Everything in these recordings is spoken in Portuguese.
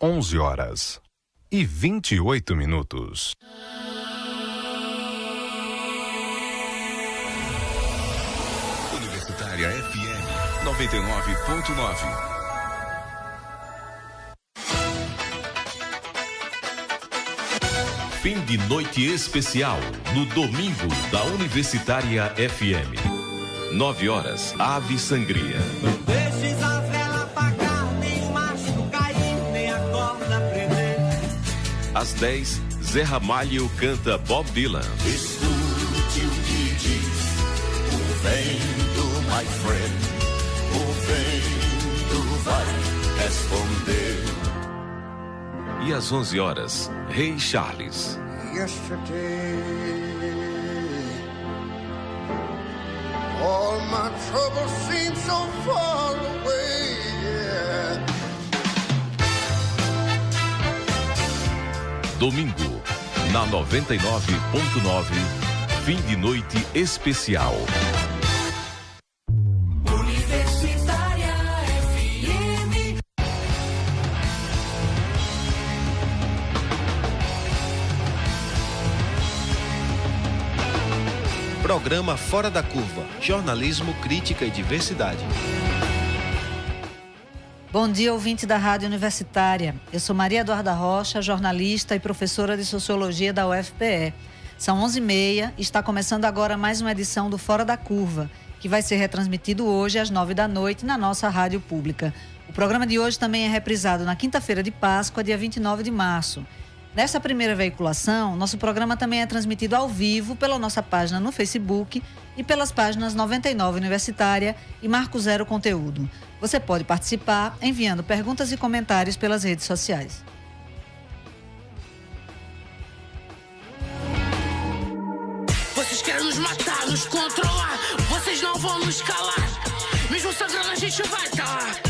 11h28. Universitária FM 99.9. Fim de noite especial no domingo da Universitária FM. 9h, Ave Sangria. Não deixes a vela apagar, nem o mastro cair, nem a corda prender. Às 10, Zé Ramalho canta Bob Dylan. Escute o que diz o vento, my friend. O vento vai responder. E às 11h, Rei Charles. Yesterday, all my troubles seem so far away, yeah. Domingo, na 99.9, fim de noite especial. Universitária FM. Programa Fora da Curva, jornalismo, crítica e diversidade. Bom dia, ouvinte da Rádio Universitária. Eu sou Maria Eduarda Rocha, jornalista e professora de Sociologia da UFPE. São 11h30 e está começando agora mais uma edição do Fora da Curva, que vai ser retransmitido hoje às 9h na nossa rádio pública. O programa de hoje também é reprisado na quinta-feira de Páscoa, dia 29 de março. Nesta primeira veiculação, nosso programa também é transmitido ao vivo pela nossa página no Facebook e pelas páginas 99 Universitária e Marco Zero Conteúdo. Você pode participar enviando perguntas e comentários pelas redes sociais. Vocês querem nos matar, nos controlar. Vocês não vão nos calar. Mesmo sangrando a gente vai calar.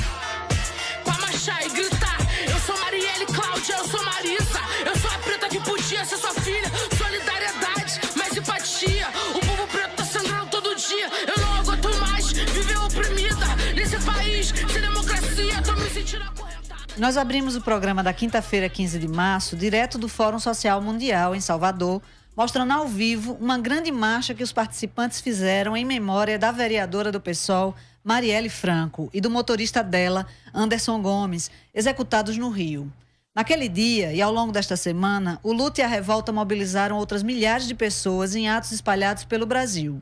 Pra marchar e gritar. Eu sou Marielle Cláudia, eu sou Marisa. Eu sou a preta que podia ser sua filha. Solidariedade, mais empatia. O povo preto tá sangrando todo dia. Eu não aguento mais viver oprimida nesse país sem democracia. Tô me sentindo acorrentada. Nós abrimos o programa da quinta-feira, 15 de março, direto do Fórum Social Mundial, em Salvador, mostrando ao vivo uma grande marcha que os participantes fizeram em memória da vereadora do PSOL, Marielle Franco, e do motorista dela, Anderson Gomes, executados no Rio. Naquele dia e ao longo desta semana, o luto e a revolta mobilizaram outras milhares de pessoas em atos espalhados pelo Brasil.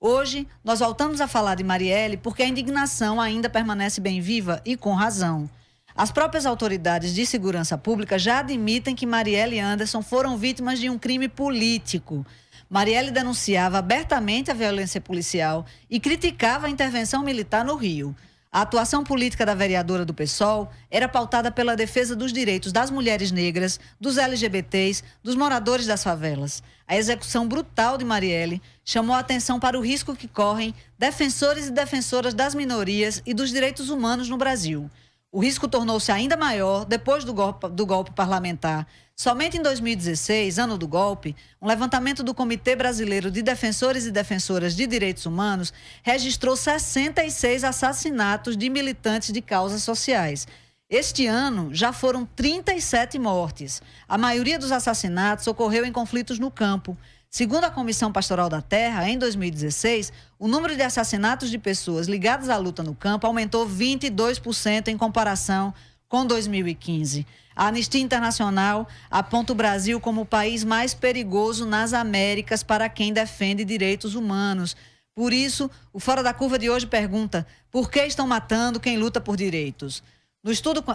Hoje, nós voltamos a falar de Marielle porque a indignação ainda permanece bem viva e com razão. As próprias autoridades de segurança pública já admitem que Marielle e Anderson foram vítimas de um crime político. Marielle denunciava abertamente a violência policial e criticava a intervenção militar no Rio. A atuação política da vereadora do PSOL era pautada pela defesa dos direitos das mulheres negras, dos LGBTs, dos moradores das favelas. A execução brutal de Marielle chamou a atenção para o risco que correm defensores e defensoras das minorias e dos direitos humanos no Brasil. O risco tornou-se ainda maior depois do golpe parlamentar. Somente em 2016, ano do golpe, um levantamento do Comitê Brasileiro de Defensores e Defensoras de Direitos Humanos registrou 66 assassinatos de militantes de causas sociais. Este ano, já foram 37 mortes. A maioria dos assassinatos ocorreu em conflitos no campo. Segundo a Comissão Pastoral da Terra, em 2016, o número de assassinatos de pessoas ligadas à luta no campo aumentou 22% em comparação com 2015. A Anistia Internacional aponta o Brasil como o país mais perigoso nas Américas para quem defende direitos humanos. Por isso, o Fora da Curva de hoje pergunta: por que estão matando quem luta por direitos?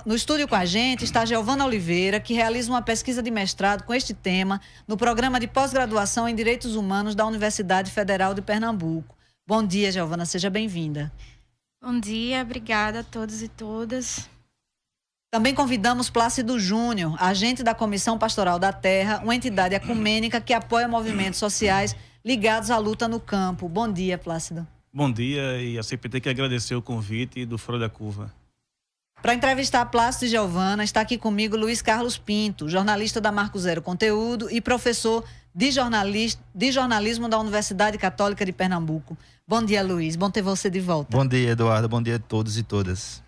No estúdio com a gente está Giovana Oliveira, que realiza uma pesquisa de mestrado com este tema no programa de pós-graduação em Direitos Humanos da Universidade Federal de Pernambuco. Bom dia, Giovana, seja bem-vinda. Bom dia, obrigada a todos e todas. Também convidamos Plácido Júnior, agente da Comissão Pastoral da Terra, uma entidade ecumênica que apoia movimentos sociais ligados à luta no campo. Bom dia, Plácido. Bom dia, e a CPT que agradecer o convite do Fora da Curva. Para entrevistar Plácido e Giovana, está aqui comigo Luiz Carlos Pinto, jornalista da Marco Zero Conteúdo e professor de jornalismo da Universidade Católica de Pernambuco. Bom dia, Luiz. Bom ter você de volta. Bom dia, Eduardo. Bom dia a todos e todas.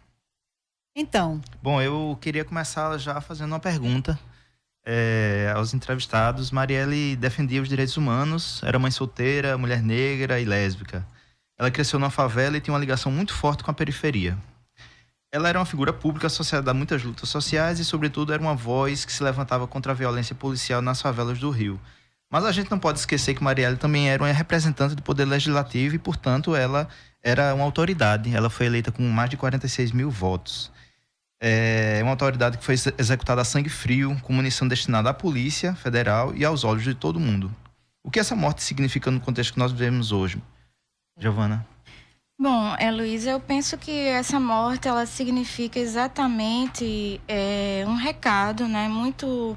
Então, Bom, eu queria começar já fazendo uma pergunta aos entrevistados. Marielle defendia os direitos humanos, era mãe solteira, mulher negra e lésbica. Ela cresceu numa favela e tinha uma ligação muito forte com a periferia. Ela era uma figura pública associada a muitas lutas sociais e, sobretudo, era uma voz que se levantava contra a violência policial nas favelas do Rio. Mas a gente não pode esquecer que Marielle também era uma representante do poder legislativo e, portanto, ela era uma autoridade. Ela foi eleita com mais de 46 mil votos. É uma autoridade que foi executada a sangue frio, com munição destinada à Polícia Federal e aos olhos de todo mundo. O que essa morte significa no contexto que nós vivemos hoje? Giovana? Bom, Luísa, eu penso que essa morte, ela significa exatamente um recado, né, muito,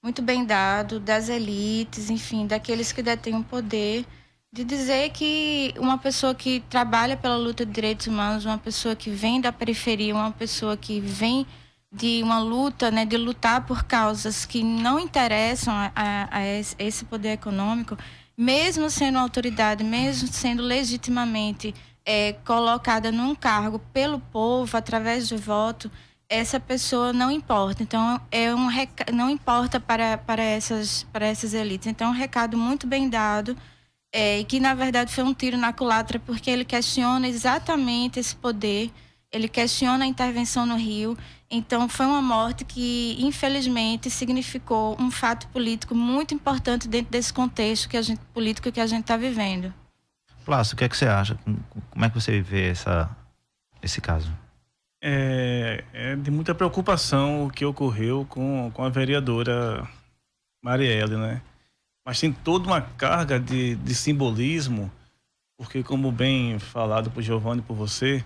muito bem dado das elites, enfim, daqueles que detêm o poder, de dizer que uma pessoa que trabalha pela luta de direitos humanos, uma pessoa que vem da periferia, uma pessoa que vem de uma luta, né, de lutar por causas que não interessam a esse poder econômico, mesmo sendo autoridade, mesmo sendo legitimamente colocada num cargo pelo povo, através do voto, essa pessoa não importa. Então, não importa para essas elites. Então, é um recado muito bem dado, e que, na verdade, foi um tiro na culatra, porque ele questiona exatamente esse poder, ele questiona a intervenção no Rio. Então, foi uma morte que, infelizmente, significou um fato político muito importante dentro desse contexto político que a gente está vivendo. Plácio, o que é que você acha? Como é que você vê esse caso? É de muita preocupação o que ocorreu com a vereadora Marielle, né? Mas tem toda uma carga de simbolismo, porque, como bem falado por Giovanni e por você,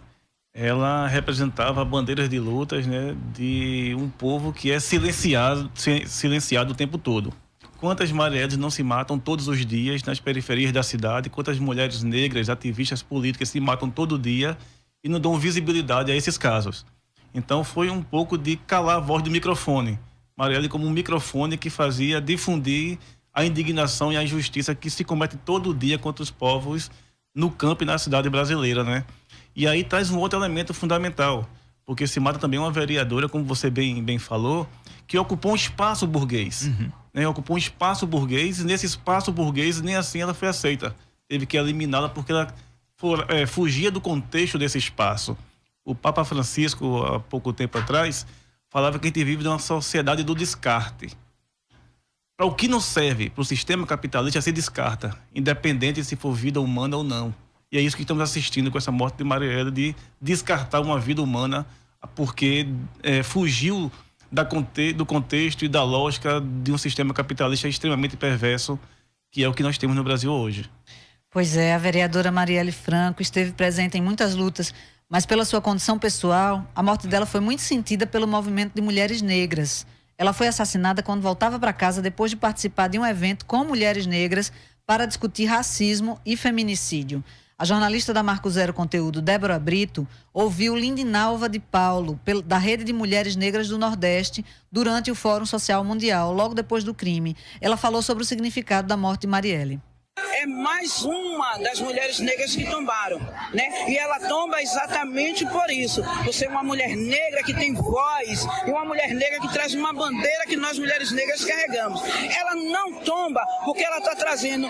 ela representava bandeiras de lutas, né, de um povo que é silenciado o tempo todo. Quantas Marielles não se matam todos os dias nas periferias da cidade? Quantas mulheres negras, ativistas políticas se matam todo dia e não dão visibilidade a esses casos? Então foi um pouco de calar a voz do microfone. Marielle como um microfone que fazia difundir a indignação e a injustiça que se comete todo dia contra os povos no campo e na cidade brasileira, né? E aí traz um outro elemento fundamental, porque se mata também uma vereadora, como você bem falou, que ocupou um espaço burguês. Né? Ocupou um espaço burguês, e nesse espaço burguês nem assim ela foi aceita. Teve que eliminá-la porque ela fugia do contexto desse espaço. O Papa Francisco, há pouco tempo atrás, falava que a gente vive numa sociedade do descarte. Para o que não serve para o sistema capitalista se descarta, independente se for vida humana ou não. E é isso que estamos assistindo com essa morte de Marielle, de descartar uma vida humana porque fugiu do contexto e da lógica de um sistema capitalista extremamente perverso, que é o que nós temos no Brasil hoje. Pois é, a vereadora Marielle Franco esteve presente em muitas lutas, mas pela sua condição pessoal, a morte dela foi muito sentida pelo movimento de mulheres negras. Ela foi assassinada quando voltava para casa depois de participar de um evento com mulheres negras para discutir racismo e feminicídio. A jornalista da Marco Zero Conteúdo, Débora Brito, ouviu Lindinalva de Paulo, da Rede de Mulheres Negras do Nordeste, durante o Fórum Social Mundial, logo depois do crime. Ela falou sobre o significado da morte de Marielle. É mais uma das mulheres negras que tombaram, né? E ela tomba exatamente por isso. Por ser uma mulher negra que tem voz e uma mulher negra que traz uma bandeira que nós mulheres negras carregamos. Ela não tomba porque ela está trazendo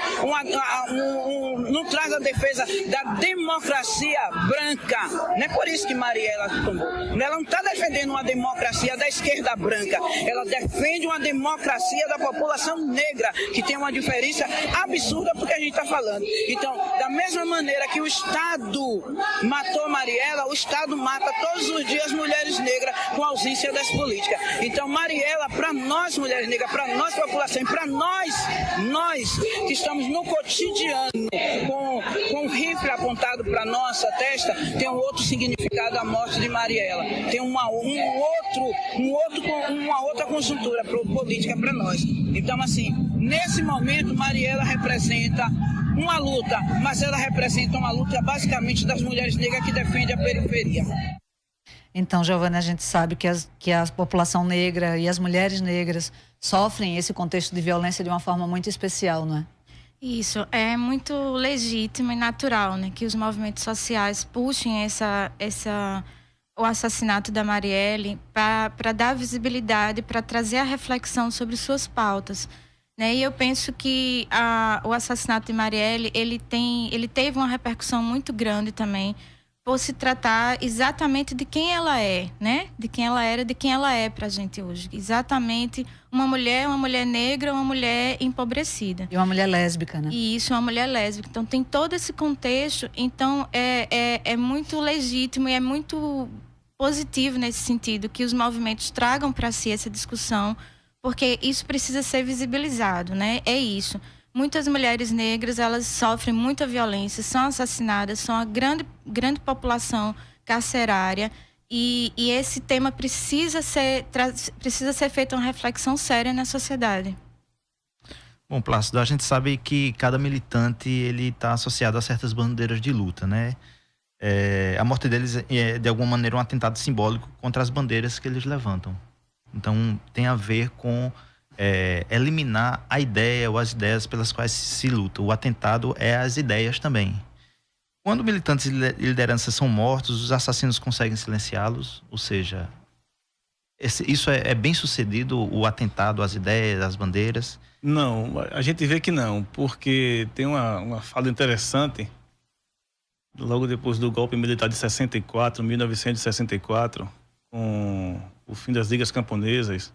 não traz a defesa da democracia branca. Não é por isso que Marielle tombou. Ela não está defendendo uma democracia da esquerda branca. Ela defende uma democracia da população negra, que tem uma diferença absurda porque a gente está falando. Então, da mesma maneira que o Estado matou Marielle, o Estado mata todos os dias mulheres negras com ausência das políticas. Então, Marielle, para nós mulheres negras, para nós população, para nós que estamos no cotidiano com um rifle apontado para nossa testa, tem um outro significado a morte de Marielle. Tem uma outra conjuntura política para nós. Então, assim, nesse momento, Marielle representa uma luta, mas ela representa uma luta basicamente das mulheres negras que defendem a periferia. Então, Giovana, a gente sabe que a população negra e as mulheres negras sofrem esse contexto de violência de uma forma muito especial, não é? Isso, é muito legítimo e natural, né, que os movimentos sociais puxem essa o assassinato da Marielle para dar visibilidade, para trazer a reflexão sobre suas pautas, né? E eu penso que o assassinato de Marielle, ele teve uma repercussão muito grande também, por se tratar exatamente de quem ela é, né? De quem ela era, de quem ela é pra gente hoje. Exatamente uma mulher negra, uma mulher empobrecida. E uma mulher lésbica, né? E isso, uma mulher lésbica. Então tem todo esse contexto, então é muito legítimo e é muito positivo nesse sentido que os movimentos tragam para si essa discussão, porque isso precisa ser visibilizado, né? É isso. Muitas mulheres negras, elas sofrem muita violência, são assassinadas, são a grande população carcerária e esse tema precisa ser feita uma reflexão séria na sociedade. Bom, Plácido, a gente sabe que cada militante ele está associado a certas bandeiras de luta, né? A morte deles é, de alguma maneira, um atentado simbólico contra as bandeiras que eles levantam. Então, tem a ver com eliminar a ideia ou as ideias pelas quais se luta. O atentado é as ideias também. Quando militantes e lideranças são mortos, os assassinos conseguem silenciá-los? Ou seja, isso é bem sucedido, o atentado às ideias, às bandeiras? Não, a gente vê que não, porque tem uma fala interessante, logo depois do golpe militar de 1964, com o fim das ligas camponesas.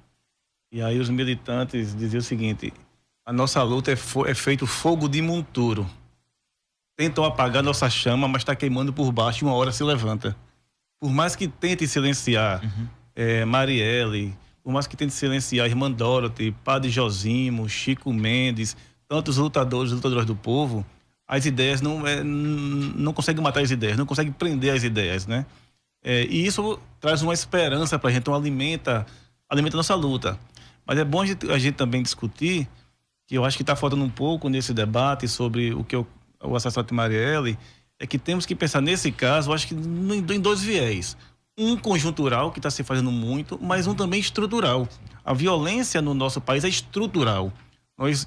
E aí os militantes diziam o seguinte: a nossa luta é feito fogo de monturo. Tentam apagar nossa chama, mas está queimando por baixo e uma hora se levanta. Por mais que tente silenciar Marielle, por mais que tente silenciar a irmã Dorothy, Padre Josimo, Chico Mendes, tantos lutadoras do povo, as ideias não conseguem matar as ideias, não conseguem prender as ideias, né? E isso traz uma esperança para a gente, então alimenta a nossa luta. Mas é bom a gente também discutir, que eu acho que está faltando um pouco nesse debate sobre o que o assassinato de Marielle, é que temos que pensar nesse caso, eu acho que em dois viés. Um conjuntural, que está se fazendo muito, mas um também estrutural. A violência no nosso país é estrutural.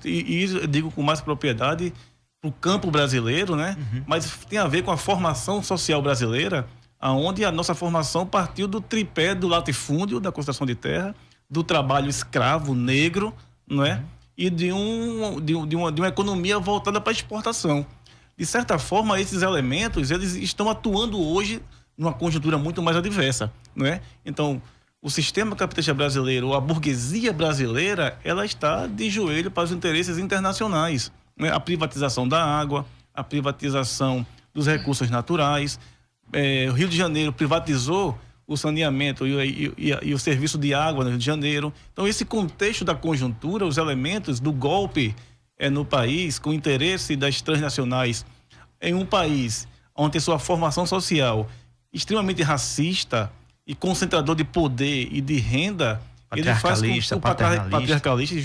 E eu digo com mais propriedade para o campo brasileiro, né? Mas tem a ver com a formação social brasileira, onde a nossa formação partiu do tripé do latifúndio, da concessão de terra, do trabalho escravo negro, não é? E de uma economia voltada para a exportação. De certa forma, esses elementos, eles estão atuando hoje numa conjuntura muito mais adversa, não é? Então, o sistema capitalista brasileiro, ou a burguesia brasileira, ela está de joelho para os interesses internacionais, não é? A privatização da água, a privatização dos recursos naturais. O Rio de Janeiro privatizou o saneamento e o serviço de água no Rio de Janeiro. Então, esse contexto da conjuntura, os elementos do golpe no país, com o interesse das transnacionais em um país onde tem sua formação social extremamente racista e concentrador de poder e de renda, ele faz com patriarcalista,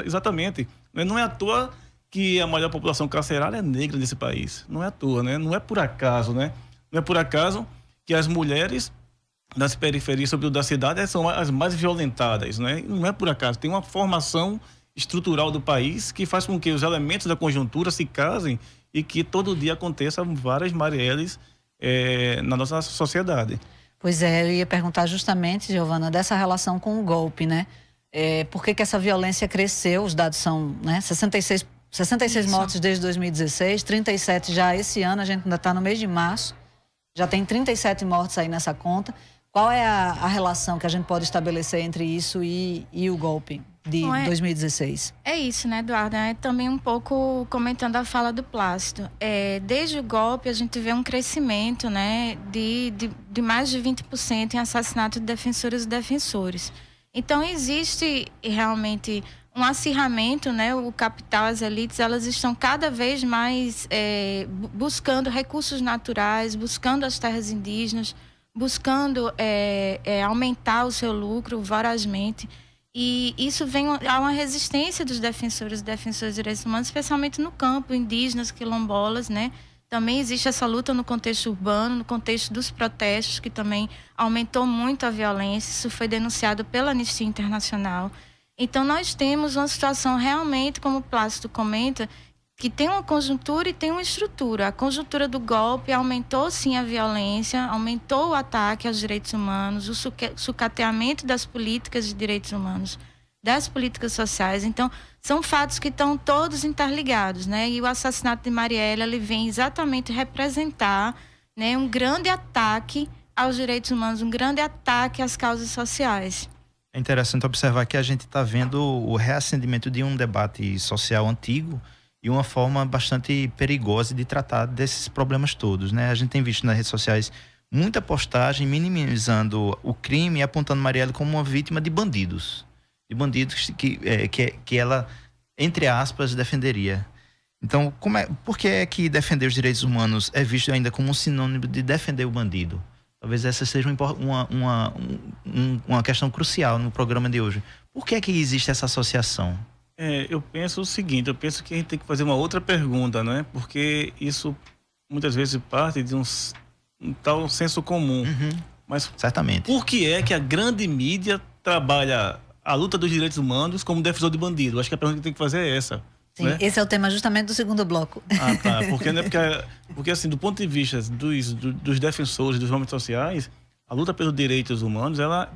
exatamente. Não é à toa que a maior população carcerária é negra nesse país. Não é à toa, né? Não é por acaso, né? Não é por acaso que as mulheres das periferias, sobretudo da cidade, são as mais violentadas, né? Não é por acaso. Tem uma formação estrutural do país que faz com que os elementos da conjuntura se casem e que todo dia aconteçam várias Marielles na nossa sociedade. Pois é, eu ia perguntar justamente, Giovana, dessa relação com o golpe, né? Por que essa violência cresceu? Os dados são, né, 66 mortes desde 2016, 37 já esse ano, a gente ainda está no mês de março, já tem 37 mortes aí nessa conta. Qual é a relação que a gente pode estabelecer entre isso e o golpe de 2016? É isso, né, Eduardo? Também um pouco comentando a fala do Plácido. Desde o golpe, a gente vê um crescimento, né, de mais de 20% em assassinato de defensoras e defensores. Então, existe realmente um acirramento, né? O capital, as elites, elas estão cada vez mais buscando recursos naturais, buscando as terras indígenas, buscando aumentar o seu lucro vorazmente. E isso vem a uma resistência dos defensores e defensores de direitos humanos, especialmente no campo, indígenas, quilombolas, né? Também existe essa luta no contexto urbano, no contexto dos protestos, que também aumentou muito a violência. Isso foi denunciado pela Anistia Internacional. Então, nós temos uma situação realmente, como o Plácido comenta, que tem uma conjuntura e tem uma estrutura. A conjuntura do golpe aumentou, sim, a violência, aumentou o ataque aos direitos humanos, o sucateamento das políticas de direitos humanos, das políticas sociais. Então, são fatos que estão todos interligados, né? E o assassinato de Marielle, ele vem exatamente representar, né, um grande ataque aos direitos humanos, um grande ataque às causas sociais. É interessante observar que a gente está vendo o reacendimento de um debate social antigo e uma forma bastante perigosa de tratar desses problemas todos, né? A gente tem visto nas redes sociais muita postagem minimizando o crime e apontando Marielle como uma vítima de bandidos que ela, entre aspas, defenderia. Então, por que é que defender os direitos humanos é visto ainda como um sinônimo de defender o bandido? Talvez essa seja uma questão crucial no programa de hoje. Por que é que existe essa associação? Eu penso o seguinte, eu penso que a gente tem que fazer uma outra pergunta, né? Porque isso muitas vezes parte de um tal senso comum. Mas certamente. Por que é que a grande mídia trabalha a luta dos direitos humanos como defensor de bandido? Acho que a pergunta que tem que fazer é essa. Sim, né? Esse é o tema justamente do segundo bloco. Ah, tá. Porque assim, do ponto de vista dos defensores dos movimentos sociais, a luta pelos direitos humanos, ela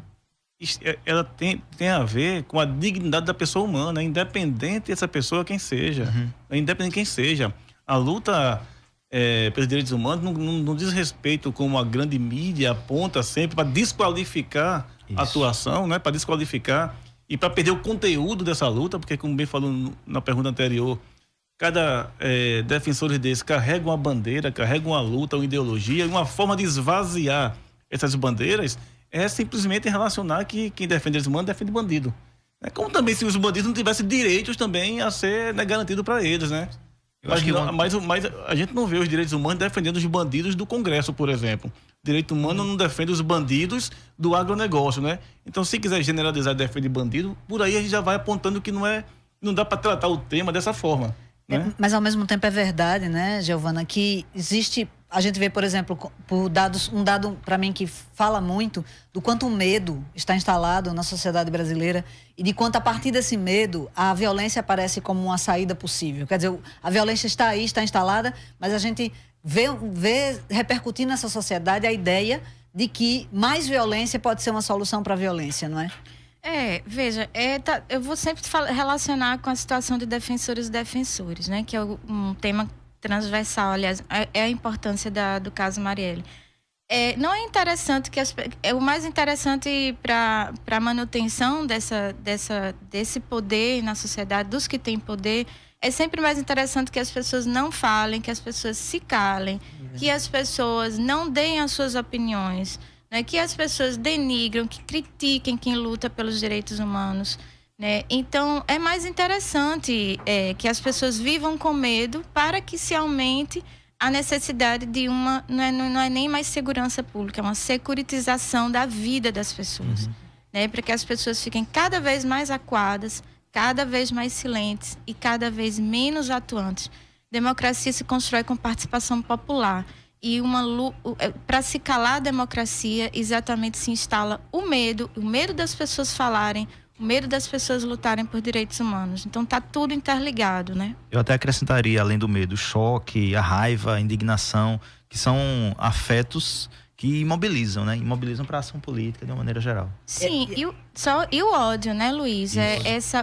tem a ver com a dignidade da pessoa humana, independente dessa pessoa quem seja. Independente de quem seja. A luta pelos direitos humanos não diz respeito como a grande mídia aponta sempre para desqualificar a atuação, né? Para desqualificar e para perder o conteúdo dessa luta, porque, como bem falou na pergunta anterior, cada defensor desse carrega uma bandeira, carrega uma luta, uma ideologia, e uma forma de esvaziar essas bandeiras é simplesmente relacionar que quem defende direitos humanos defende bandido. É como também se os bandidos não tivessem direitos também a ser garantido para eles, né? Mas a gente não vê os direitos humanos defendendo os bandidos do Congresso, por exemplo. Direito humano não defende os bandidos do agronegócio, né? Então, se quiser generalizar e defender bandido, por aí a gente já vai apontando que não dá para tratar o tema dessa forma. Né? Mas ao mesmo tempo é verdade, né, Giovana, que existe... A gente vê, por exemplo, um dado para mim que fala muito do quanto o medo está instalado na sociedade brasileira e de quanto, a partir desse medo, a violência aparece como uma saída possível. Quer dizer, a violência está aí, está instalada, mas a gente vê repercutir nessa sociedade a ideia de que mais violência pode ser uma solução para a violência, não é? Veja, eu vou sempre relacionar com a situação de defensores e defensores, né? Que é um tema transversal, aliás, é a importância do caso Marielle. Não é interessante o mais interessante para a manutenção desse poder na sociedade, dos que têm poder, é sempre mais interessante que as pessoas não falem, que as pessoas se calem, que as pessoas não deem as suas opiniões, né? Que as pessoas denigram, que critiquem quem luta pelos direitos humanos. Né? Então, é mais interessante que as pessoas vivam com medo para que se aumente a necessidade de não é nem mais segurança pública, é uma securitização da vida das pessoas. Né? Para que as pessoas fiquem cada vez mais acuadas, cada vez mais silentes e cada vez menos atuantes. Democracia se constrói com participação popular. E para se calar a democracia, exatamente se instala o medo das pessoas falarem, o medo das pessoas lutarem por direitos humanos. Então tá tudo interligado, né? Eu até acrescentaria, além do medo, o choque, a raiva, a indignação, que são afetos que imobilizam, né? Imobilizam para a ação política de uma maneira geral. Sim, e o ódio, né, Luiz?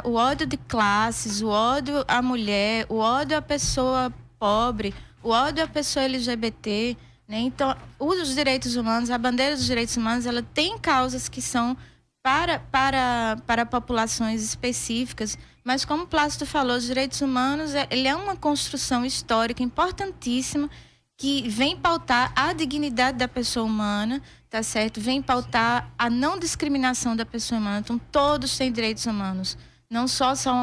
O ódio de classes, o ódio à mulher, o ódio à pessoa pobre, o ódio à pessoa LGBT, né? Então, os direitos humanos, a bandeira dos direitos humanos, ela tem causas que são para populações específicas, mas como o Plácido falou, os direitos humanos, ele é uma construção histórica importantíssima que vem pautar a dignidade da pessoa humana, tá certo? Vem pautar a não discriminação da pessoa humana. Então, todos têm direitos humanos. Não só são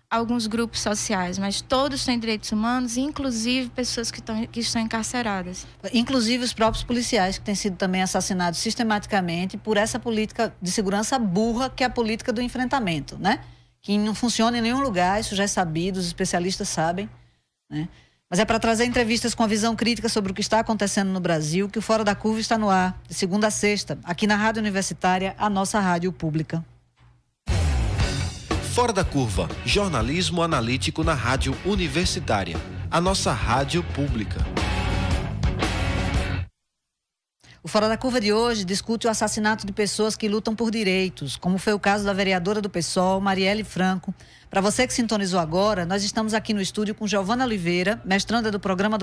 alguns grupos sociais, mas todos têm direitos humanos, inclusive pessoas que estão encarceradas. Inclusive os próprios policiais, que têm sido também assassinados sistematicamente por essa política de segurança burra, que é a política do enfrentamento, né? Que não funciona em nenhum lugar, isso já é sabido, os especialistas sabem, né? Mas é para trazer entrevistas com a visão crítica sobre o que está acontecendo no Brasil que o Fora da Curva está no ar, de segunda a sexta, aqui na Rádio Universitária, a nossa rádio pública. Fora da Curva, jornalismo analítico na Rádio Universitária, a nossa rádio pública. O Fora da Curva de hoje discute o assassinato de pessoas que lutam por direitos, como foi o caso da vereadora do PSOL, Marielle Franco. Para você que sintonizou agora, nós estamos aqui no estúdio com Giovana Oliveira, mestranda do programa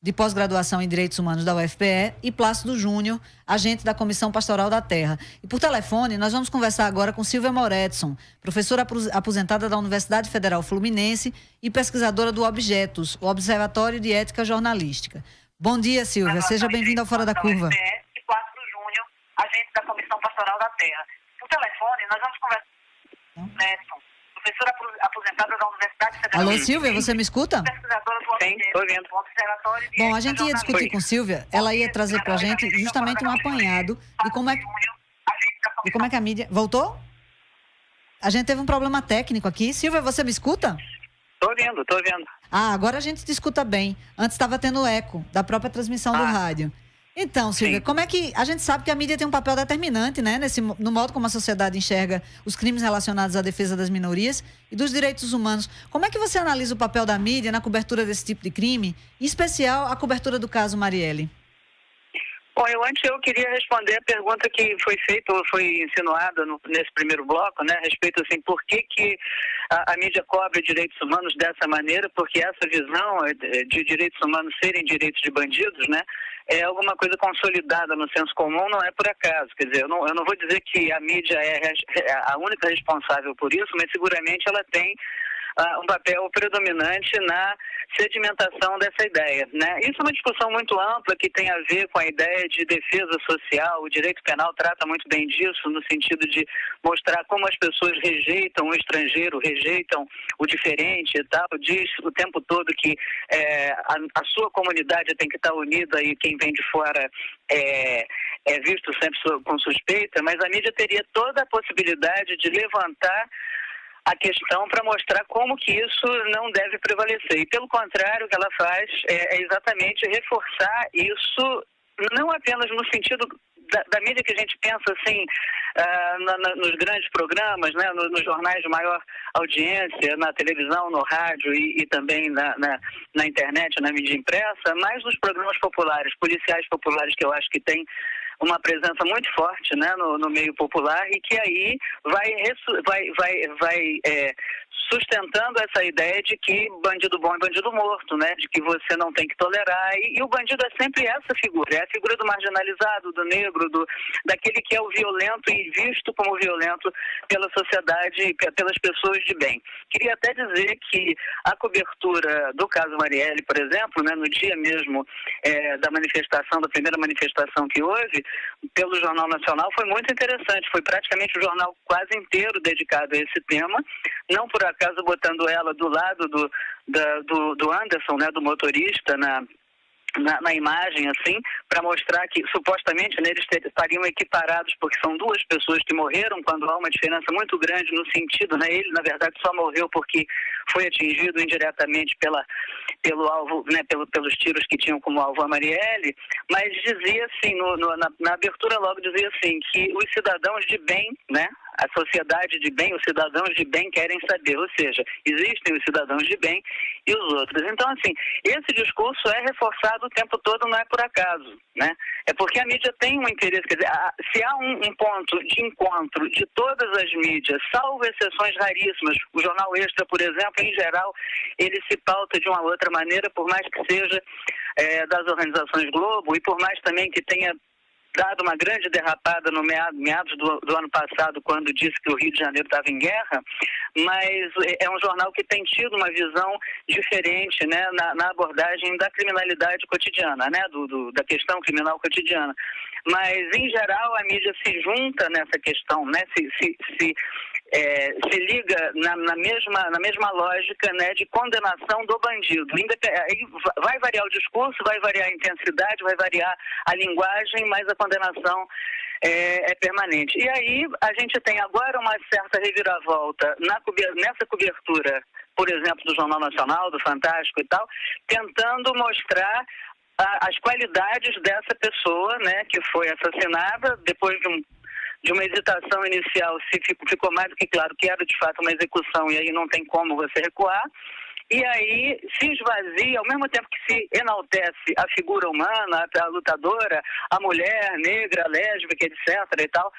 de pós-graduação em Direitos Humanos da UFPE, e Plácido Júnior, agente da Comissão Pastoral da Terra. E por telefone, nós vamos conversar agora com Silvia Moretson, professora aposentada da Universidade Federal Fluminense e pesquisadora do Objetos, o Observatório de Ética Jornalística. Bom dia, Silvia. Seja bem-vinda ao Fora da Curva. E Plácido Júnior, agente da Comissão Pastoral da Terra. Por telefone, nós vamos conversar com Nelson, professora aposentada da Universidade Federal. Alô, Silvia, você me escuta? Pesquisadora do Observatório de Bom, a gente ia discutir com Silvia, ela ia trazer pra gente justamente um apanhado de como é que a mídia... Voltou? A gente teve um problema técnico aqui. Silvia, você me escuta? Tô ouvindo. Ah, agora a gente te escuta bem. Antes estava tendo eco da própria transmissão do rádio. Então, Silvia, como é que... A gente sabe que a mídia tem um papel determinante, né? No modo como a sociedade enxerga os crimes relacionados à defesa das minorias e dos direitos humanos. Como é que você analisa o papel da mídia na cobertura desse tipo de crime? Em especial, a cobertura do caso Marielle. Bom, eu queria responder a pergunta que foi feita ou foi insinuada nesse primeiro bloco, né? A respeito, assim, por que a mídia cobre direitos humanos dessa maneira? Porque essa visão de direitos humanos serem direitos de bandidos, né? É alguma coisa consolidada no senso comum, não é por acaso. Quer dizer, eu não vou dizer que a mídia é a única responsável por isso, mas seguramente ela tem um papel predominante na sedimentação dessa ideia, né? Isso é uma discussão muito ampla que tem a ver com a ideia de defesa social. O direito penal trata muito bem disso, no sentido de mostrar como as pessoas rejeitam o estrangeiro, rejeitam o diferente e tal. Diz o tempo todo que a sua comunidade tem que estar unida e quem vem de fora é visto sempre com suspeita, mas a mídia teria toda a possibilidade de levantar a questão para mostrar como que isso não deve prevalecer. E, pelo contrário, o que ela faz é exatamente reforçar isso, não apenas no sentido da mídia que a gente pensa assim, nos grandes programas, né, nos jornais de maior audiência, na televisão, no rádio e também na internet, na mídia impressa, mas nos programas populares, policiais populares, que eu acho que tem uma presença muito forte, né, no meio popular, e que aí vai sustentando essa ideia de que bandido bom é bandido morto, né, de que você não tem que tolerar, e o bandido é sempre essa figura, é a figura do marginalizado, do negro, daquele que é o violento e visto como violento pela sociedade e pelas pessoas de bem. Queria até dizer que a cobertura do caso Marielle, por exemplo, né, no dia mesmo da primeira manifestação que houve, pelo Jornal Nacional, foi muito interessante. Foi praticamente o jornal quase inteiro dedicado a esse tema, não por acaso botando ela do lado do Anderson, né, do motorista, na imagem, assim, para mostrar que supostamente eles estariam equiparados, porque são duas pessoas que morreram, quando há uma diferença muito grande no sentido, né? Ele, na verdade, só morreu porque foi atingido indiretamente pelo alvo, né, pelos tiros que tinham como alvo a Marielle, mas dizia assim, na abertura logo dizia assim, que os cidadãos de bem, né, a sociedade de bem, os cidadãos de bem querem saber, ou seja, existem os cidadãos de bem e os outros. Então, assim, esse discurso é reforçado o tempo todo, não é por acaso, né? É porque a mídia tem um interesse, quer dizer, se há um ponto de encontro de todas as mídias, salvo exceções raríssimas, o Jornal Extra, por exemplo, em geral, ele se pauta de uma outra maneira, por mais que seja das organizações Globo e por mais também que tenha dado uma grande derrapada no meados do ano passado, quando disse que o Rio de Janeiro estava em guerra, mas é um jornal que tem tido uma visão diferente, né, na abordagem da criminalidade cotidiana, né, da questão criminal cotidiana. Mas, em geral, a mídia se junta nessa questão, né, se liga na mesma lógica, né, de condenação do bandido. Aí vai variar o discurso, vai variar a intensidade, vai variar a linguagem, mas a condenação é permanente. E aí a gente tem agora uma certa reviravolta nessa cobertura, por exemplo, do Jornal Nacional, do Fantástico e tal, tentando mostrar as qualidades dessa pessoa, né, que foi assassinada depois de de uma hesitação inicial, se ficou mais do que claro que era de fato uma execução e aí não tem como você recuar. E aí se esvazia, ao mesmo tempo que se enaltece a figura humana, a lutadora, a mulher negra, lésbica, etc. e tal,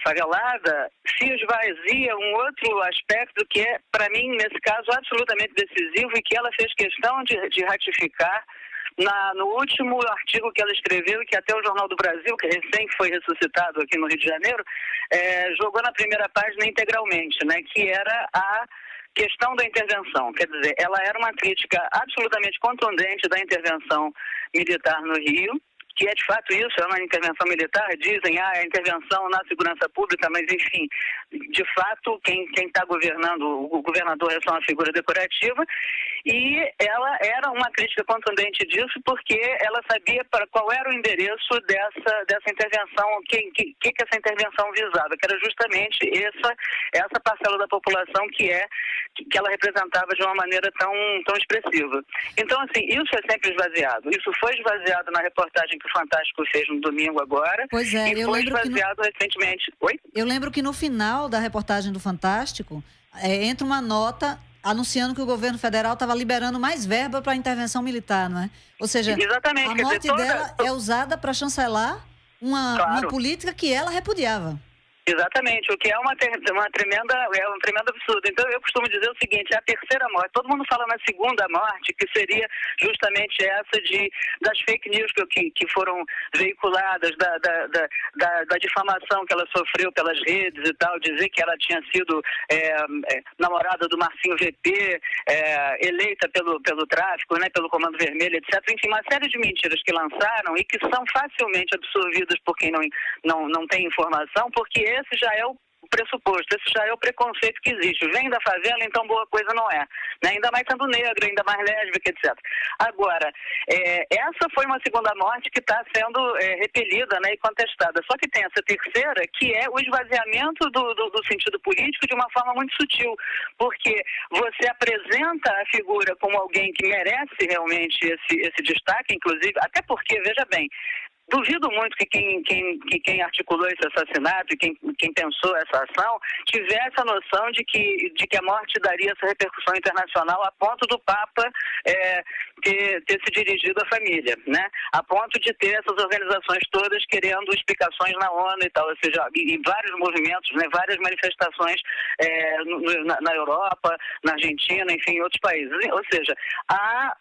favelada, se esvazia um outro aspecto que é, para mim, nesse caso, absolutamente decisivo e que ela fez questão de ratificar no último artigo que ela escreveu e que até o Jornal do Brasil, que recém foi ressuscitado aqui no Rio de Janeiro, jogou na primeira página integralmente, né, que era a questão da intervenção. Quer dizer, ela era uma crítica absolutamente contundente da intervenção militar no Rio, que é de fato isso, é uma intervenção militar, dizem, é intervenção na segurança pública, mas enfim, de fato, quem está governando, o governador é só uma figura decorativa, e ela era uma crítica contundente disso porque ela sabia qual era o endereço dessa intervenção, o que essa intervenção visava, que era justamente essa parcela da população que ela representava de uma maneira tão expressiva. Então, assim, isso é sempre esvaziado. Isso foi esvaziado na reportagem que o Fantástico fez no domingo agora. Pois é, e foi esvaziado recentemente. Oi? Eu lembro que no final da reportagem do Fantástico, entra uma nota anunciando que o governo federal estava liberando mais verba para a intervenção militar, não é? Ou seja, exatamente, a morte dela é usada para chancelar uma política que ela repudiava. Exatamente, o que é um tremendo absurdo. Então eu costumo dizer o seguinte, a terceira morte, todo mundo fala na segunda morte, que seria justamente essa das fake news que foram veiculadas, da difamação que ela sofreu pelas redes e tal, dizer que ela tinha sido namorada do Marcinho VP, eleita pelo tráfico, né, pelo Comando Vermelho, etc. Enfim, uma série de mentiras que lançaram e que são facilmente absorvidas por quem não tem informação, porque esse já é o pressuposto, esse já é o preconceito que existe. Vem da favela, então boa coisa não é. Né? Ainda mais sendo negra, ainda mais lésbica, etc. Agora, essa foi uma segunda morte que está sendo repelida, né, e contestada. Só que tem essa terceira, que é o esvaziamento do sentido político de uma forma muito sutil. Porque você apresenta a figura como alguém que merece realmente esse destaque, inclusive, até porque, veja bem, duvido muito que quem articulou esse assassinato e quem pensou essa ação tivesse a noção de que a morte daria essa repercussão internacional a ponto do Papa ter se dirigido à família, né? A ponto de ter essas organizações todas querendo explicações na ONU e tal, ou seja, e vários movimentos, né, várias manifestações na Europa, na Argentina, enfim, em outros países. Ou seja, há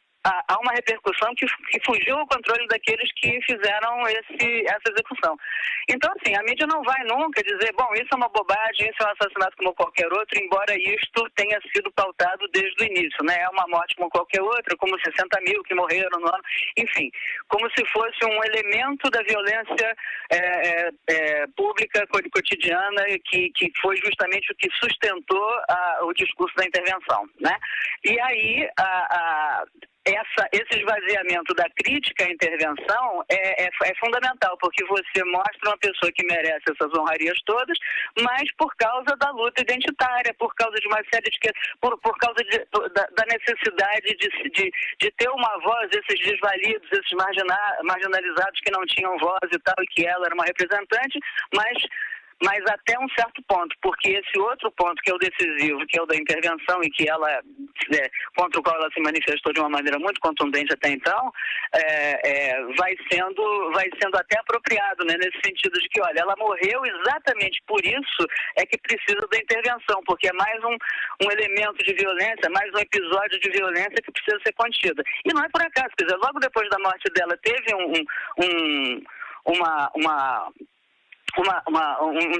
uma repercussão que fugiu ao controle daqueles que fizeram essa execução. Então, assim, a mídia não vai nunca dizer, bom, isso é uma bobagem, isso é um assassinato como qualquer outro, embora isto tenha sido pautado desde o início, né? É uma morte como qualquer outra, como 60 mil que morreram no ano, enfim, como se fosse um elemento da violência pública, cotidiana, que foi justamente o que sustentou o discurso da intervenção, né? E aí, esse esvaziamento da crítica à intervenção é fundamental, porque você mostra uma pessoa que merece essas honrarias todas, mas por causa da luta identitária, por causa de uma série de... por causa da necessidade de ter uma voz, esses desvalidos, esses marginalizados que não tinham voz e tal, e que ela era uma representante, mas até um certo ponto, porque esse outro ponto que é o decisivo, que é o da intervenção e que ela, contra o qual ela se manifestou de uma maneira muito contundente até então, vai sendo até apropriado, né, nesse sentido de que, olha, ela morreu exatamente por isso é que precisa da intervenção, porque é mais um elemento de violência, mais um episódio de violência que precisa ser contido. E não é por acaso, quer dizer, logo depois da morte dela teve um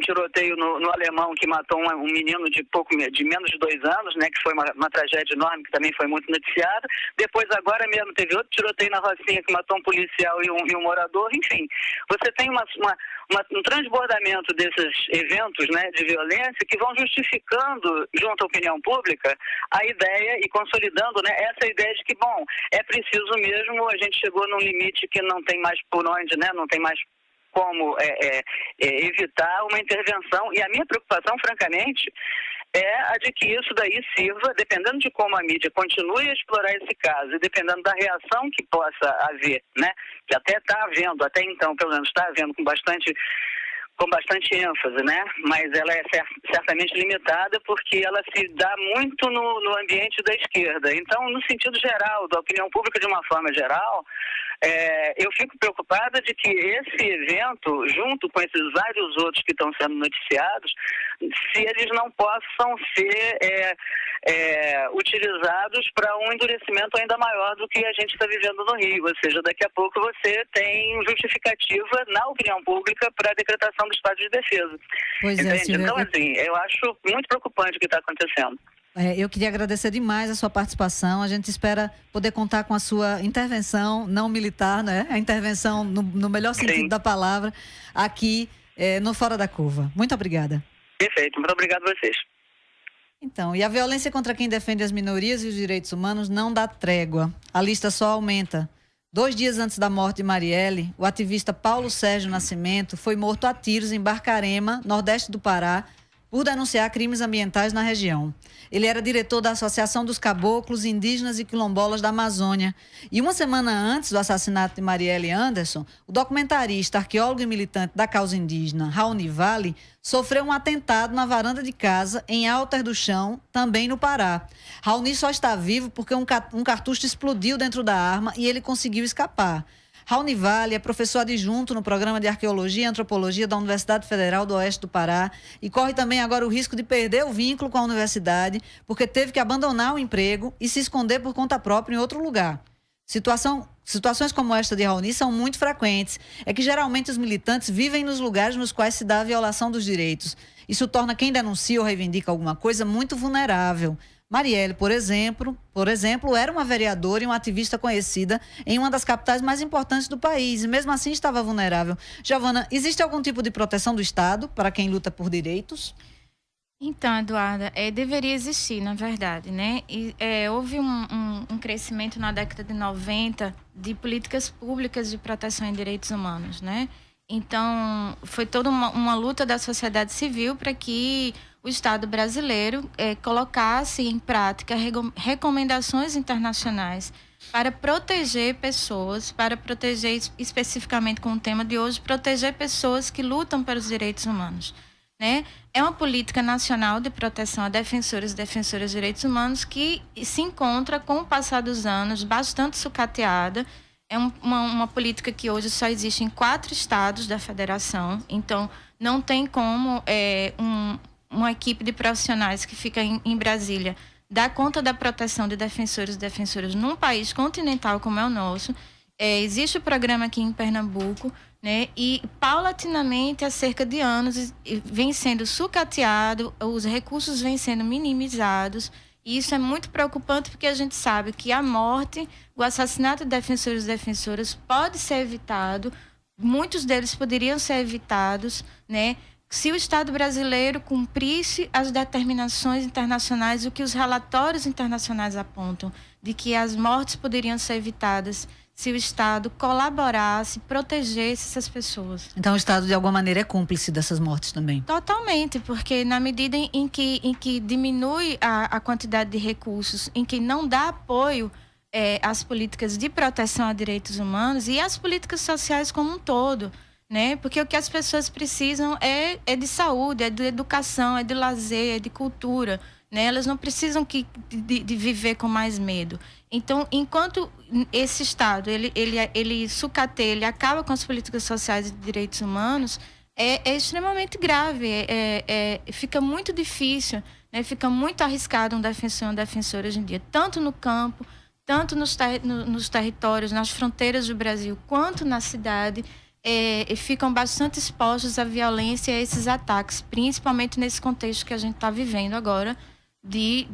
tiroteio no Alemão que matou um menino de menos de 2 anos, né, que foi uma tragédia enorme, que também foi muito noticiada. Depois, agora mesmo, teve outro tiroteio na Rocinha que matou um policial e um morador. Enfim, você tem um transbordamento desses eventos, né, de violência que vão justificando, junto à opinião pública, a ideia e consolidando, né, essa ideia de que, bom, é preciso mesmo, a gente chegou num limite que não tem mais por onde, né, não tem mais como evitar uma intervenção. E a minha preocupação, francamente, é a de que isso daí sirva, dependendo de como a mídia continue a explorar esse caso e dependendo da reação que possa haver, né, que até está havendo, até então, pelo menos está havendo com bastante com bastante ênfase, né? Mas ela é certamente limitada porque ela se dá muito no ambiente da esquerda. Então, no sentido geral, da opinião pública de uma forma geral, eu fico preocupada de que esse evento, junto com esses vários outros que estão sendo noticiados, se eles não possam ser utilizados para um endurecimento ainda maior do que a gente está vivendo no Rio. Ou seja, daqui a pouco você tem justificativa na opinião pública para a decretação do estado de defesa. Pois entende? Silvia, então, assim, eu acho muito preocupante o que está acontecendo. Eu queria agradecer demais a sua participação. A gente espera poder contar com a sua intervenção não militar, né? A intervenção no melhor sentido da palavra, aqui no Fora da Curva. Muito obrigada. Perfeito, muito obrigado a vocês. Então, e a violência contra quem defende as minorias e os direitos humanos não dá trégua. A lista só aumenta. 2 dias antes da morte de Marielle, o ativista Paulo Sérgio Nascimento foi morto a tiros em Barcarema, nordeste do Pará, por denunciar crimes ambientais na região. Ele era diretor da Associação dos Caboclos, Indígenas e Quilombolas da Amazônia. E uma semana antes do assassinato de Marielle Anderson, o documentarista, arqueólogo e militante da causa indígena, Raoni Vale, sofreu um atentado na varanda de casa, em Alter do Chão, também no Pará. Raoni só está vivo porque um cartucho explodiu dentro da arma e ele conseguiu escapar. Raoni Vale é professor adjunto no programa de Arqueologia e Antropologia da Universidade Federal do Oeste do Pará e corre também agora o risco de perder o vínculo com a universidade porque teve que abandonar o emprego e se esconder por conta própria em outro lugar. Situações como esta de Raoni são muito frequentes. É que geralmente os militantes vivem nos lugares nos quais se dá a violação dos direitos. Isso torna quem denuncia ou reivindica alguma coisa muito vulnerável. Marielle, por exemplo, era uma vereadora e uma ativista conhecida em uma das capitais mais importantes do país e mesmo assim estava vulnerável. Giovana, existe algum tipo de proteção do Estado para quem luta por direitos? Então, Eduarda, deveria existir, na verdade, né? Houve um crescimento na década de 90 de políticas públicas de proteção em direitos humanos, né? Então, foi toda uma luta da sociedade civil para que o Estado brasileiro colocasse em prática recomendações internacionais para proteger pessoas, para proteger especificamente com o tema de hoje, proteger pessoas que lutam pelos direitos humanos, né? É uma política nacional de proteção a defensores e defensoras de direitos humanos que se encontra, com o passar dos anos, bastante sucateada. É uma política que hoje só existe em 4 estados da federação, então não tem como uma equipe de profissionais que fica em Brasília dar conta da proteção de defensores e defensoras num país continental como é o nosso. Existe o programa aqui em Pernambuco, né? E paulatinamente, há cerca de anos, vem sendo sucateado, os recursos vêm sendo minimizados. E isso é muito preocupante porque a gente sabe que a morte, o assassinato de defensores e defensoras pode ser evitado, muitos deles poderiam ser evitados, né? Se o Estado brasileiro cumprisse as determinações internacionais, o que os relatórios internacionais apontam, de que as mortes poderiam ser evitadas se o Estado colaborasse, protegesse essas pessoas. Então o Estado, de alguma maneira, é cúmplice dessas mortes também? Totalmente, porque na medida em que diminui a quantidade de recursos, em que não dá apoio às políticas de proteção a direitos humanos e às políticas sociais como um todo, né? Porque o que as pessoas precisam é de saúde, é de educação, é de lazer, é de cultura, né? Elas não precisam de viver com mais medo. Então, enquanto esse Estado ele sucateia, ele acaba com as políticas sociais e de direitos humanos, é extremamente grave, fica muito difícil, né? Fica muito arriscado um defensor e uma defensora hoje em dia, tanto no campo, tanto nos territórios, nas fronteiras do Brasil, quanto na cidade. Ficam bastante expostos à violência e a esses ataques, principalmente nesse contexto que a gente está vivendo agora de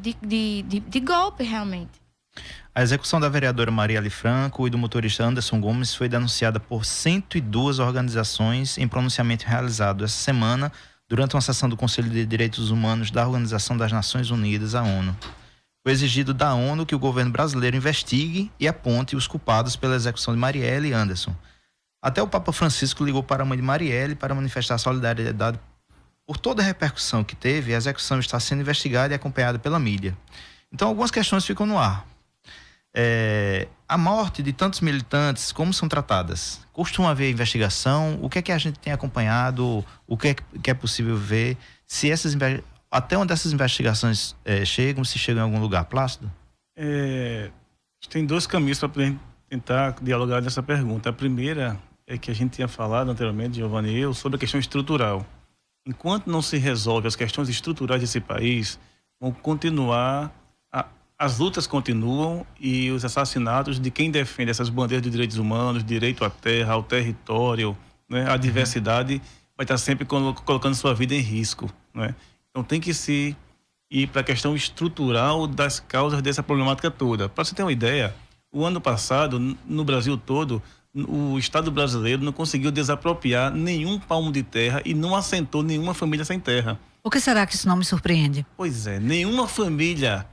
golpe, realmente. A execução da vereadora Marielle Franco e do motorista Anderson Gomes foi denunciada por 102 organizações em pronunciamento realizado essa semana durante uma sessão do Conselho de Direitos Humanos da Organização das Nações Unidas, a ONU. Foi exigido da ONU que o governo brasileiro investigue e aponte os culpados pela execução de Marielle e Anderson. Até o Papa Francisco ligou para a mãe de Marielle para manifestar solidariedade por toda a repercussão que teve. A execução está sendo investigada e acompanhada pela mídia. Então, algumas questões ficam no ar. A morte de tantos militantes, como são tratadas? Costuma haver investigação? O que é que a gente tem acompanhado? O que é possível ver? Se até onde essas investigações chegam, se chegam em algum lugar, Plácido? Tem 2 caminhos para tentar dialogar nessa pergunta. A primeira é que a gente tinha falado anteriormente, Giovanni e eu, sobre a questão estrutural. Enquanto não se resolve as questões estruturais desse país, vão continuar, as lutas continuam e os assassinatos de quem defende essas bandeiras de direitos humanos, direito à terra, ao território, né, à diversidade, vai estar sempre colocando sua vida em risco, né? Então tem que se ir para a questão estrutural das causas dessa problemática toda. Para você ter uma ideia, o ano passado, no Brasil todo, o Estado brasileiro não conseguiu desapropriar nenhum palmo de terra e não assentou nenhuma família sem terra. Por que será que isso não me surpreende? Pois é, nenhuma família,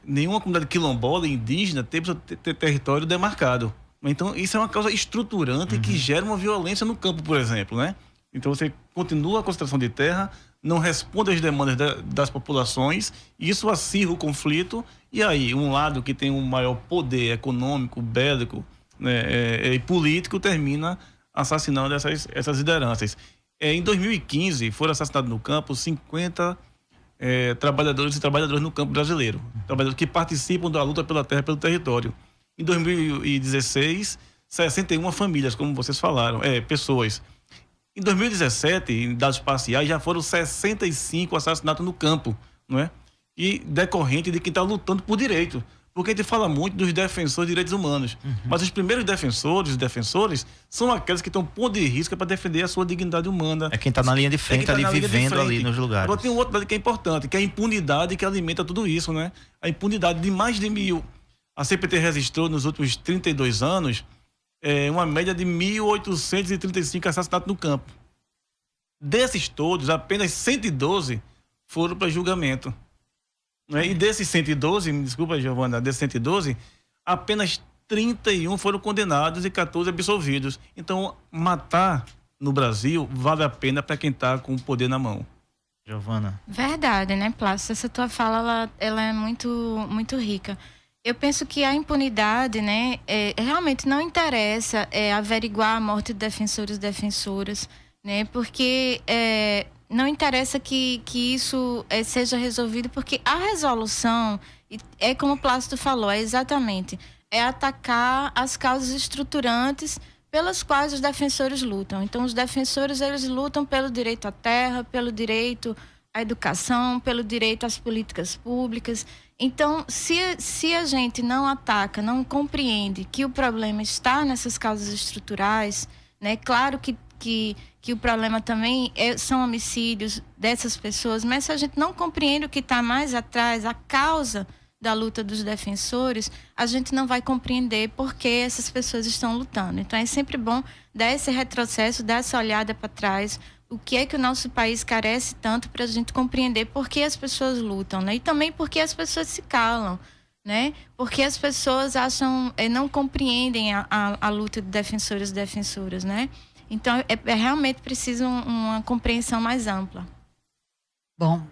nenhuma comunidade quilombola, indígena, teve seu território demarcado. Então, isso é uma causa estruturante que gera uma violência no campo, por exemplo, né? Então, você continua a concentração de terra, não responde às demandas das populações, isso acirra o conflito, e aí, um lado que tem um maior poder econômico, bélico, né, e político, termina assassinando essas lideranças. Em 2015, foram assassinados no campo 50 trabalhadores e trabalhadoras no campo brasileiro, trabalhadores que participam da luta pela terra e pelo território. Em 2016, 61 famílias, como vocês falaram, pessoas. Em 2017, em dados parciais, já foram 65 assassinatos no campo, não é? E decorrente de quem está lutando por direito. Porque a gente fala muito dos defensores de direitos humanos. Mas os primeiros defensores são aqueles que estão pondo de risco para defender a sua dignidade humana. É quem está na linha de frente, ali vivendo ali nos lugares. Agora tem um outro lado que é importante, que é a impunidade que alimenta tudo isso, né? A impunidade de mais de 1.000. A CPT registrou nos últimos 32 anos uma média de 1.835 assassinatos no campo. Desses todos, apenas 112 foram para julgamento. E desses 112, me desculpa, Giovana, desses 112, apenas 31 foram condenados e 14 absolvidos. Então, matar no Brasil vale a pena para quem está com o poder na mão. Giovana. Verdade, né, Plácido? Essa tua fala, ela é muito, muito rica. Eu penso que a impunidade, né, realmente não interessa averiguar a morte de defensores e defensoras, né, porque não interessa que isso seja resolvido, porque a resolução, como o Plácido falou, exatamente, atacar as causas estruturantes pelas quais os defensores lutam. Então, os defensores, eles lutam pelo direito à terra, pelo direito à educação, pelo direito às políticas públicas. Então, se a gente não ataca, não compreende que o problema está nessas causas estruturais, né? Claro que o problema também são homicídios dessas pessoas, mas se a gente não compreende o que está mais atrás, a causa da luta dos defensores, a gente não vai compreender por que essas pessoas estão lutando. Então, é sempre bom dar esse retrocesso, dar essa olhada para trás, o que é que o nosso país carece tanto para a gente compreender por que as pessoas lutam, né? E também porque as pessoas se calam, né? Porque as pessoas não compreendem a luta de defensores e defensoras, né? Então, realmente preciso uma compreensão mais ampla. Bom,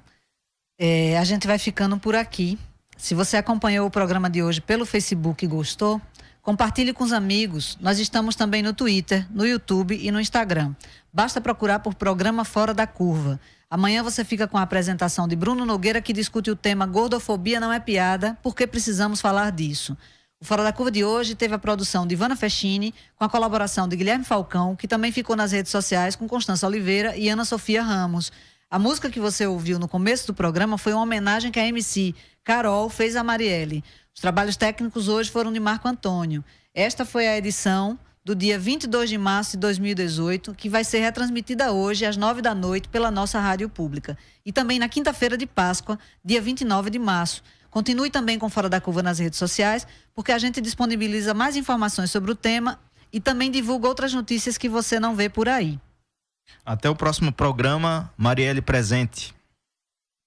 a gente vai ficando por aqui. Se você acompanhou o programa de hoje pelo Facebook e gostou, compartilhe com os amigos. Nós estamos também no Twitter, no YouTube e no Instagram. Basta procurar por Programa Fora da Curva. Amanhã você fica com a apresentação de Bruno Nogueira, que discute o tema Gordofobia não é piada, porque precisamos falar disso. O Fora da Curva de hoje teve a produção de Ivana Fechini, com a colaboração de Guilherme Falcão, que também ficou nas redes sociais com Constança Oliveira e Ana Sofia Ramos. A música que você ouviu no começo do programa foi uma homenagem que a MC Carol fez a Marielle. Os trabalhos técnicos hoje foram de Marco Antônio. Esta foi a edição do dia 22 de março de 2018, que vai ser retransmitida hoje às 9 da noite pela nossa rádio pública. E também na quinta-feira de Páscoa, dia 29 de março. Continue também com Fora da Curva nas redes sociais, porque a gente disponibiliza mais informações sobre o tema e também divulga outras notícias que você não vê por aí. Até o próximo programa, Marielle presente.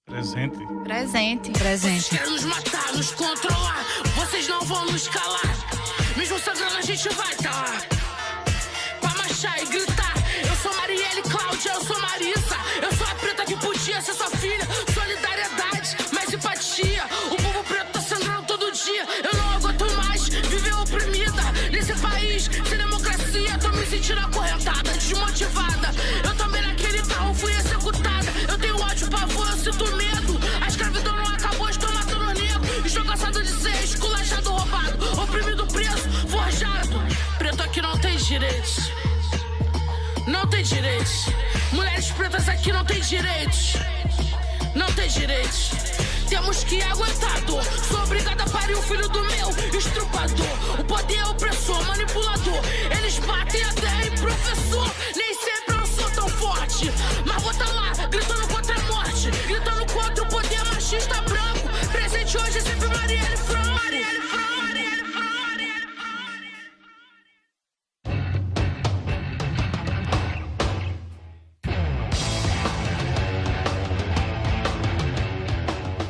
Presente. Presente. Presente. Vocês querem nos matar, nos controlar, vocês não vão nos calar. Mesmo sangrando a gente vai tá lá pra marchar e gritar. Eu sou Marielle Cláudia, eu sou Marissa. Eu sou a preta que podia ser sua filha. Solidariedade, mais empatia. O povo preto tá sangrando todo dia. país sem democracia, tô me sentindo acorrentada, desmotivada. Eu também naquele carro fui executada. Eu tenho ódio, pavor, eu sinto medo. A escravidão não acabou, estou matando o negro. Estou cansado de ser esculachado, roubado, oprimido, preso, forjado. Preto aqui não tem direitos. Não tem direitos. Mulheres pretas aqui não tem direitos. Não tem direitos. Temos que aguentar dor. Sou obrigada a parir o filho do meu estrupador. O poder é opressor, manipulador. Eles batem até em professor. Nem sempre eu sou tão forte, mas vou tá lá, gritando contra a morte, gritando contra o poder machista branco. Presente hoje sempre Marielle Franco. Marielle Franco. Marielle Franco. Marielle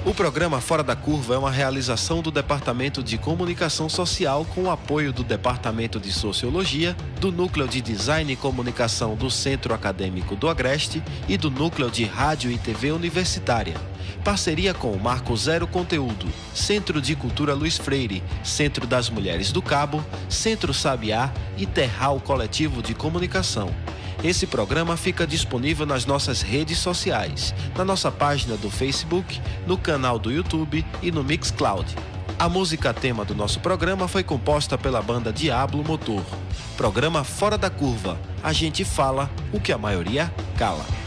O programa Fora da Curva é uma realização do Departamento de Comunicação Social com o apoio do Departamento de Sociologia, do Núcleo de Design e Comunicação do Centro Acadêmico do Agreste e do Núcleo de Rádio e TV Universitária. Parceria com o Marco Zero Conteúdo, Centro de Cultura Luiz Freire, Centro das Mulheres do Cabo, Centro Sabiá e Terral Coletivo de Comunicação. Esse programa fica disponível nas nossas redes sociais, na nossa página do Facebook, no canal do YouTube e no Mixcloud. A música tema do nosso programa foi composta pela banda Diablo Motor. Programa Fora da Curva. A gente fala o que a maioria cala.